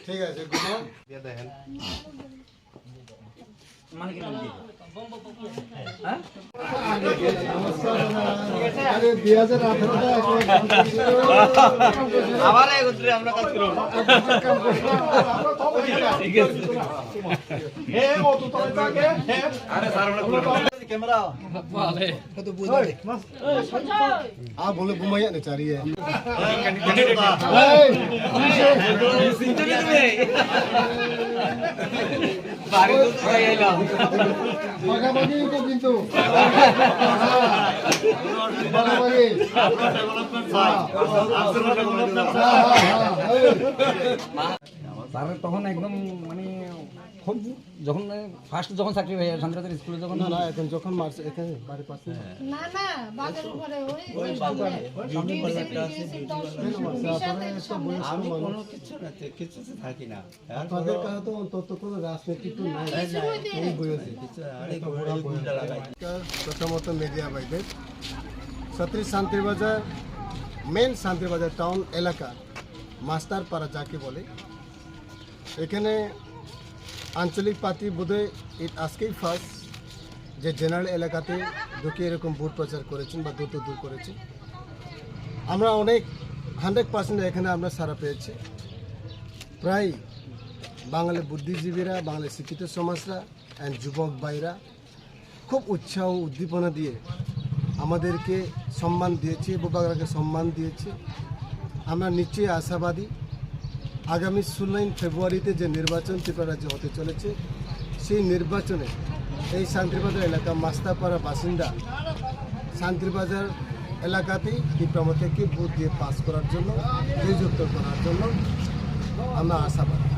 ঠিক আছে দেখেন আবার আমরা কাজ করব ঠিক আছে আরে স্যার আমরা कैमरा वाले तो बुझा दे आ बोले घुमाइए ना चाहिए बारी तो खाई आइला भागाभागी को किंतु भागाभागी आपका डेवलपमेंट স্যার তখন একদম মানে খুব যখন ফার্স্ট যখন চাকরি হয়ে শান্তিবাজার স্কুলে যখন না এখন যখন মারছে এখানে বাড়ির পাশে না না বাজার উপরে ওই সামনে একটা আছে আমি কোনো কিছু না কিছু থাকি না আপনাদের কাছে তো অন্তত কোনো রাজনৈতিক তো নাই এই বয়সে আরে ঘোড়া গুন্ডা লাগাই প্রথমত মিডিয়া ভাইদের ছত্রিশ শান্তিবাজার মেন শান্তিবাজার টাউন এলাকা মাস্টারপাড়া যাকে বলে এখানে আঞ্চলিক পার্টি বোধহয় আজকেই ফার্স্ট যে জেনারেল এলাকাতে ঢুকে এরকম ভোট প্রচার করেছেন বা দূর করেছেন আমরা অনেক 100% এখানে আমরা সাড়া পেয়েছি প্রায় বাঙালি বুদ্ধিজীবীরা বাঙালি শিক্ষিত সমাজরা অ্যান্ড যুবক ভাইরা খুব উৎসাহ উদ্দীপনা দিয়ে আমাদেরকে সম্মান দিয়েছে বোবাগরাকে সম্মান দিয়েছে আমরা নিশ্চয়ই আশাবাদী আগামী 16 ফেব্রুয়ারিতে যে নির্বাচন ত্রিপুরা রাজ্যে হতে চলেছে সেই নির্বাচনে এই শান্তিবাজার এলাকা মাস্টারপাড়া বাসিন্দা শান্তিবাজার এলাকাতেই ত্রিপুরা থেকে ভোট দিয়ে পাস করার জন্য নিযুক্ত করার জন্য আমরা আশাবাদী।